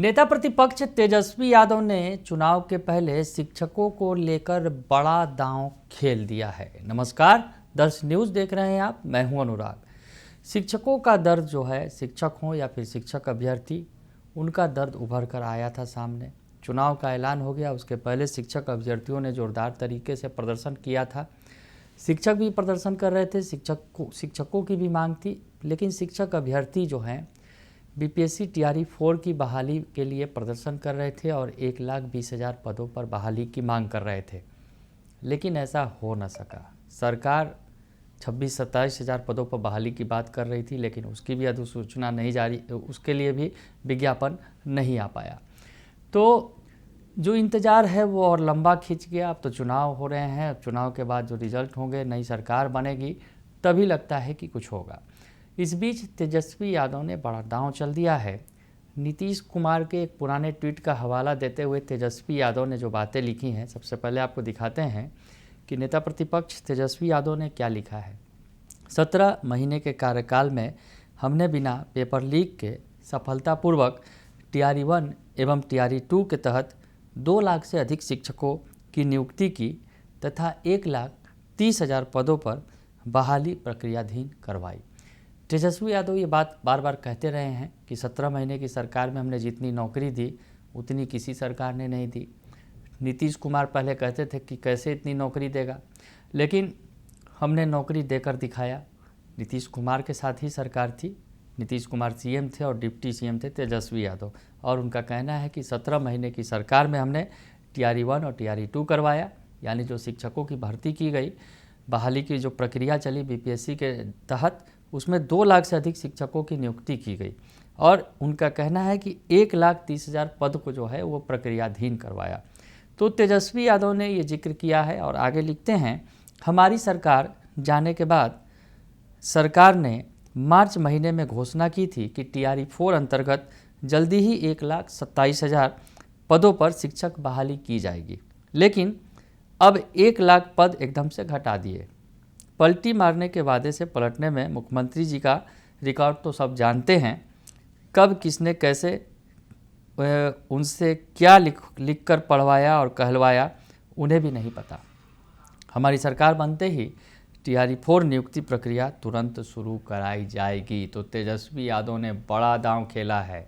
नेता प्रतिपक्ष तेजस्वी यादव ने चुनाव के पहले शिक्षकों को लेकर बड़ा दांव खेल दिया है। नमस्कार, दर्श न्यूज़ देख रहे हैं आप, मैं हूं अनुराग। शिक्षकों का दर्द जो है, शिक्षक हों या फिर शिक्षक अभ्यर्थी, उनका दर्द उभर कर आया था सामने। चुनाव का ऐलान हो गया, उसके पहले शिक्षक अभ्यर्थियों ने जोरदार तरीके से प्रदर्शन किया था। शिक्षक भी प्रदर्शन कर रहे थे, शिक्षकों की भी मांग थी, लेकिन शिक्षक अभ्यर्थी जो हैं बीपीएससी टीआरई 4 की बहाली के लिए प्रदर्शन कर रहे थे और 1,20,000 पदों पर बहाली की मांग कर रहे थे। लेकिन ऐसा हो न सका। सरकार 26-27 हज़ार पदों पर बहाली की बात कर रही थी, लेकिन उसकी भी अधिसूचना नहीं जारी, उसके लिए भी विज्ञापन नहीं आ पाया। तो जो इंतज़ार है वो और लंबा खिंच गया। अब तो चुनाव हो रहे हैं, अब चुनाव के बाद जो रिजल्ट होंगे, नई सरकार बनेगी, तभी लगता है कि कुछ होगा। इस बीच तेजस्वी यादव ने बड़ा दांव चल दिया है। नीतीश कुमार के एक पुराने ट्वीट का हवाला देते हुए तेजस्वी यादव ने जो बातें लिखी हैं, सबसे पहले आपको दिखाते हैं कि नेता प्रतिपक्ष तेजस्वी यादव ने क्या लिखा है। 17 महीने के कार्यकाल में हमने बिना पेपर लीक के सफलतापूर्वक टीआरई 1 एवं टीआरई 2 के तहत 2 लाख से अधिक शिक्षकों की नियुक्ति की तथा 1,30,000 पदों पर बहाली प्रक्रियाधीन करवाई। तेजस्वी यादव ये बात बार बार कहते रहे हैं कि 17 महीने की सरकार में हमने जितनी नौकरी दी उतनी किसी सरकार ने नहीं दी। नीतीश कुमार पहले कहते थे कि कैसे इतनी नौकरी देगा, लेकिन हमने नौकरी देकर दिखाया। नीतीश कुमार के साथ ही सरकार थी, नीतीश कुमार सीएम थे और डिप्टी सीएम थे तेजस्वी यादव, और उनका कहना है कि 17 महीने की सरकार में हमने टीआरई 1 और टीआरई 2 करवाया, यानी जो शिक्षकों की भर्ती की गई, बहाली की जो प्रक्रिया चली बीपीएससी के तहत, उसमें 2 लाख से अधिक शिक्षकों की नियुक्ति की गई। और उनका कहना है कि 1,30,000 पद को जो है वो प्रक्रियाधीन करवाया। तो तेजस्वी यादव ने ये जिक्र किया है और आगे लिखते हैं, हमारी सरकार जाने के बाद सरकार ने मार्च महीने में घोषणा की थी कि टीआरई 4 अंतर्गत जल्दी ही 1,27,000 पदों पर शिक्षक बहाली की जाएगी, लेकिन अब 1 लाख पद एकदम से घटा दिए। पलटी मारने के वादे से पलटने में मुख्यमंत्री जी का रिकॉर्ड तो सब जानते हैं। कब किसने कैसे उनसे क्या लिख कर पढ़वाया और कहलवाया, उन्हें भी नहीं पता। हमारी सरकार बनते ही टीआरई 4 नियुक्ति प्रक्रिया तुरंत शुरू कराई जाएगी। तो तेजस्वी यादव ने बड़ा दांव खेला है।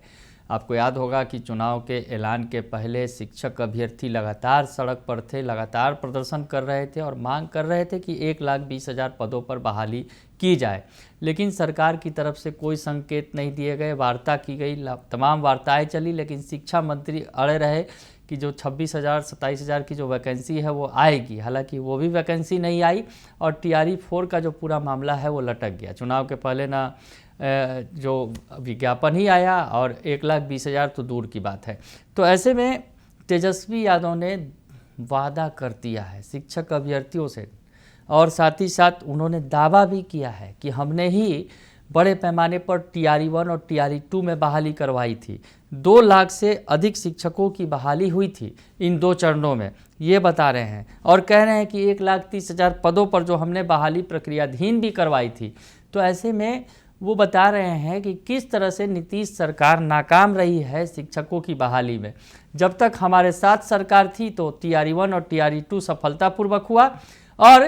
आपको याद होगा कि चुनाव के ऐलान के पहले शिक्षक अभ्यर्थी लगातार सड़क पर थे, लगातार प्रदर्शन कर रहे थे और मांग कर रहे थे कि 1,20,000 पदों पर बहाली की जाए, लेकिन सरकार की तरफ से कोई संकेत नहीं दिए गए। वार्ता की गई, तमाम वार्ताएं चली, लेकिन शिक्षा मंत्री अड़े रहे कि जो 26,000-27,000 की जो वैकेंसी है वो आएगी। हालांकि वो भी वैकेंसी नहीं आई और टीआरई 4 का जो पूरा मामला है वो लटक गया। चुनाव के पहले ना जो विज्ञापन ही आया और 1,20,000 तो दूर की बात है। तो ऐसे में तेजस्वी यादव ने वादा कर दिया है शिक्षक अभ्यर्थियों से, और साथ ही साथ उन्होंने दावा भी किया है कि हमने ही बड़े पैमाने पर टीआरई 1 और टीआरई 2 में बहाली करवाई थी। 2 लाख से अधिक शिक्षकों की बहाली हुई थी इन 2 चरणों में, ये बता रहे हैं, और कह रहे हैं कि 1,30,000 पदों पर जो हमने बहाली प्रक्रियाधीन भी करवाई थी। तो ऐसे में वो बता रहे हैं कि किस तरह से नीतीश सरकार नाकाम रही है शिक्षकों की बहाली में। जब तक हमारे साथ सरकार थी तो टीआरई 1 और टीआरई 2 सफलतापूर्वक हुआ और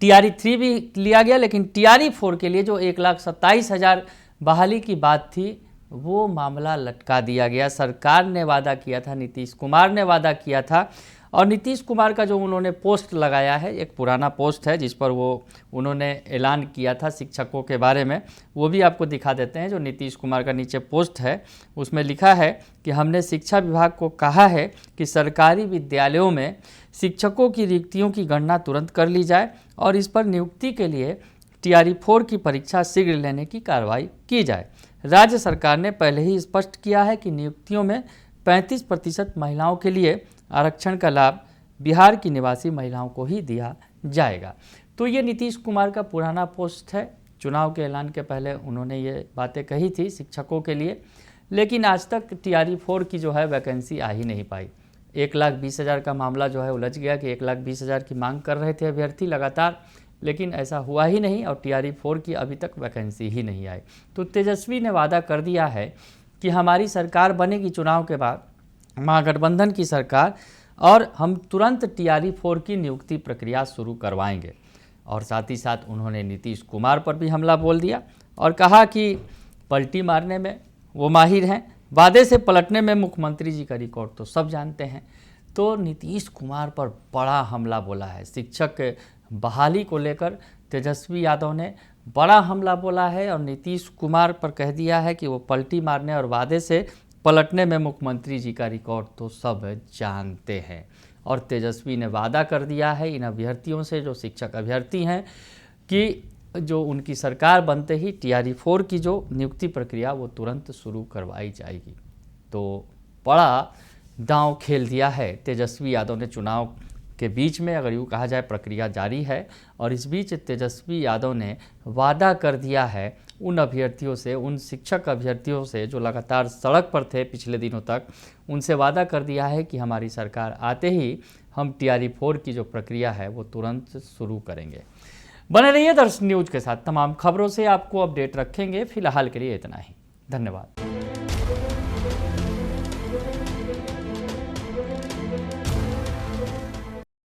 टीआरई 3 भी लिया गया, लेकिन टीआरई 4 के लिए जो 1,27,000 बहाली की बात थी वो मामला लटका दिया गया। सरकार ने वादा किया था, नीतीश कुमार ने वादा किया था, और नीतीश कुमार का जो उन्होंने पोस्ट लगाया है, एक पुराना पोस्ट है जिस पर वो उन्होंने ऐलान किया था शिक्षकों के बारे में, वो भी आपको दिखा देते हैं। जो नीतीश कुमार का नीचे पोस्ट है उसमें लिखा है कि हमने शिक्षा विभाग को कहा है कि सरकारी विद्यालयों में शिक्षकों की रिक्तियों की गणना तुरंत कर ली जाए और इस पर नियुक्ति के लिए टीआरई 4 की परीक्षा शीघ्र लेने की कार्रवाई की जाए। राज्य सरकार ने पहले ही स्पष्ट किया है कि नियुक्तियों में 35% महिलाओं के लिए आरक्षण का लाभ बिहार की निवासी महिलाओं को ही दिया जाएगा। तो ये नीतीश कुमार का पुराना पोस्ट है। चुनाव के ऐलान के पहले उन्होंने ये बातें कही थी शिक्षकों के लिए, लेकिन आज तक टीआरई 4 की जो है वैकेंसी आ ही नहीं पाई। 1,20,000 का मामला जो है उलझ गया कि 1,20,000 की मांग कर रहे थे अभ्यर्थी लगातार, लेकिन ऐसा हुआ ही नहीं और टीआरई 4 की अभी तक वैकेंसी ही नहीं आई। तो तेजस्वी ने वादा कर दिया है कि हमारी सरकार बनेगी चुनाव के बाद, महागठबंधन की सरकार, और हम तुरंत TRE-4 की नियुक्ति प्रक्रिया शुरू करवाएंगे। और साथ ही साथ उन्होंने नीतीश कुमार पर भी हमला बोल दिया और कहा कि पलटी मारने में वो माहिर हैं, वादे से पलटने में मुख्यमंत्री जी का रिकॉर्ड तो सब जानते हैं। तो नीतीश कुमार पर बड़ा हमला बोला है। शिक्षक बहाली को लेकर तेजस्वी यादव ने बड़ा हमला बोला है और नीतीश कुमार पर कह दिया है कि वो पलटी मारने और वादे से पलटने में मुख्यमंत्री जी का रिकॉर्ड तो सब जानते हैं। और तेजस्वी ने वादा कर दिया है इन अभ्यर्थियों से, जो शिक्षक अभ्यर्थी हैं, कि जो उनकी सरकार बनते ही TRE-4 की जो नियुक्ति प्रक्रिया वो तुरंत शुरू करवाई जाएगी। तो बड़ा दांव खेल दिया है तेजस्वी यादव ने चुनाव के बीच में, अगर यूँ कहा जाए प्रक्रिया जारी है। और इस बीच तेजस्वी यादव ने वादा कर दिया है उन अभ्यर्थियों से, उन शिक्षक अभ्यर्थियों से जो लगातार सड़क पर थे पिछले दिनों तक, उनसे वादा कर दिया है कि हमारी सरकार आते ही हम TRE-4 की जो प्रक्रिया है वो तुरंत शुरू करेंगे। बने रहिए दर्शन न्यूज के साथ, तमाम खबरों से आपको अपडेट रखेंगे। फिलहाल के लिए इतना ही, धन्यवाद।